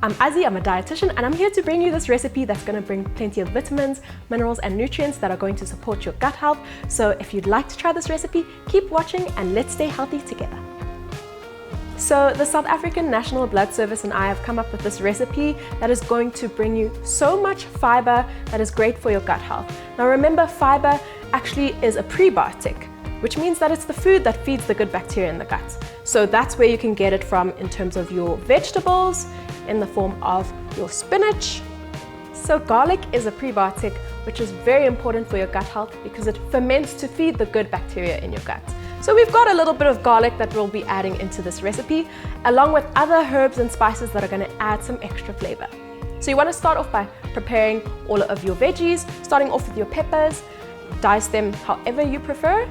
I'm Azzy, I'm a dietitian, and I'm here to bring you this recipe that's going to bring plenty of vitamins, minerals, and nutrients that are going to support your gut health. So if you'd like to try this recipe, keep watching and let's stay healthy together. So the South African National Blood Service and I have come up with this recipe that is going to bring you so much fiber that is great for your gut health. Now remember, fiber actually is a prebiotic, which means that it's the food that feeds the good bacteria in the gut. So that's where you can get it from in terms of your vegetables, in the form of your spinach. So garlic is a prebiotic, which is very important for your gut health because it ferments to feed the good bacteria in your gut. So we've got a little bit of garlic that we'll be adding into this recipe, along with other herbs and spices that are going to add some extra flavor. So you want to start off by preparing all of your veggies, starting off with your peppers. Dice them however you prefer.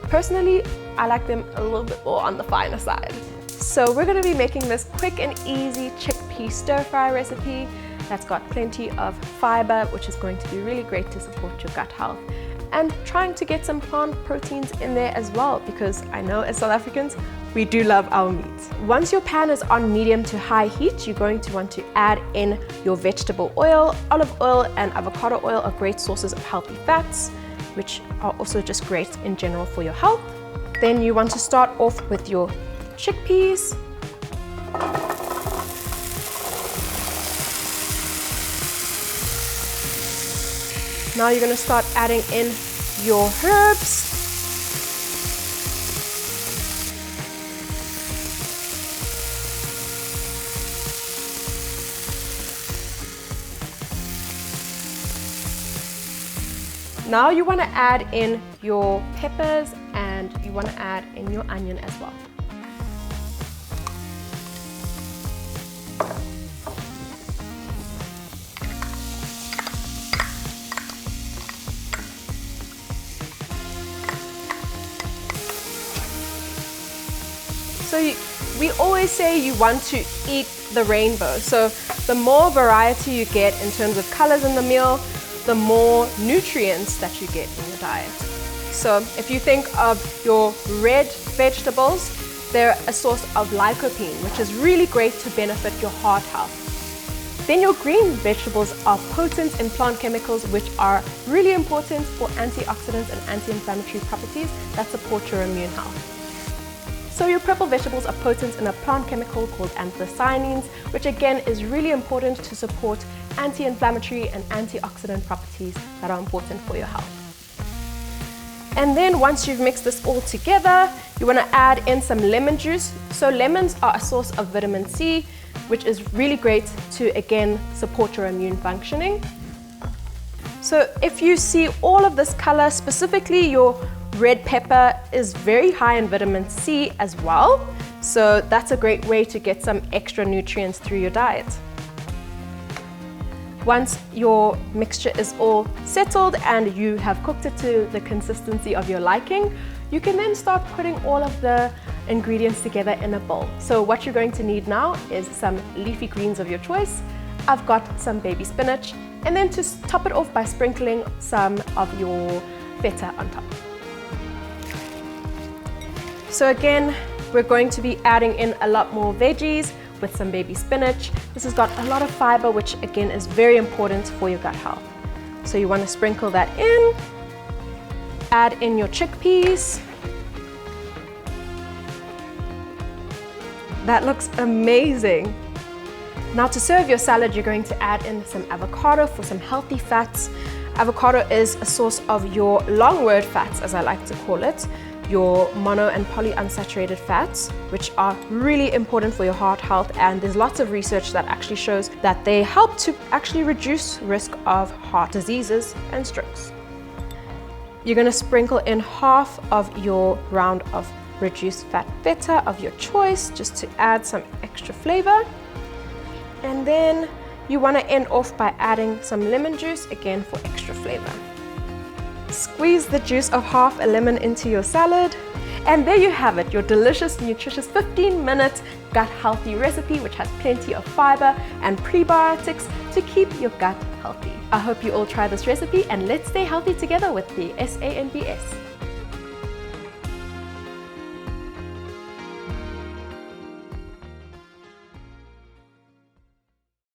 Personally, I like them a little bit more on the finer side. So we're going to be making this quick and easy chickpea stir-fry recipe that's got plenty of fiber, which is going to be really great to support your gut health. And trying to get some plant proteins in there as well, because I know as South Africans, we do love our meat. Once your pan is on medium to high heat, you're going to want to add in your vegetable oil. Olive oil and avocado oil are great sources of healthy fats, which are also just great in general for your health. Then you want to start off with your chickpeas. Now you're going to start adding in your herbs. Now you want to add in your peppers and you want to add in your onion as well. So we always say you want to eat the rainbow. So the more variety you get in terms of colors in the meal, the more nutrients that you get in your diet. So if you think of your red vegetables, they're a source of lycopene, which is really great to benefit your heart health. Then your green vegetables are potent in plant chemicals, which are really important for antioxidants and anti-inflammatory properties that support your immune health. So your purple vegetables are potent in a plant chemical called anthocyanins, which again is really important to support anti-inflammatory and antioxidant properties that are important for your health. And then once you've mixed this all together, you want to add in some lemon juice. So lemons are a source of vitamin C, which is really great to again support your immune functioning. So if you see all of this color, specifically your red pepper is very high in vitamin C as well. So that's a great way to get some extra nutrients through your diet. Once your mixture is all settled and you have cooked it to the consistency of your liking, you can then start putting all of the ingredients together in a bowl. So what you're going to need now is some leafy greens of your choice. I've got some baby spinach, and then to top it off by sprinkling some of your feta on top. So again, we're going to be adding in a lot more veggies with some baby spinach. This has got a lot of fiber, which again is very important for your gut health. So you want to sprinkle that in, add in your chickpeas. That looks amazing. Now to serve your salad, you're going to add in some avocado for some healthy fats. Avocado is a source of your long word fats, as I like to call it, your mono and polyunsaturated fats, which are really important for your heart health, and there's lots of research that actually shows that they help to actually reduce risk of heart diseases and strokes. You're going to sprinkle in half of your round of reduced fat feta of your choice, just to add some extra flavor. And then you want to end off by adding some lemon juice, again for extra flavor. Squeeze the juice of half a lemon into your salad, and there you have it, your delicious, nutritious 15-minute gut healthy recipe, which has plenty of fiber and prebiotics to keep your gut healthy. I hope you all try this recipe, and let's stay healthy together with the SANBS.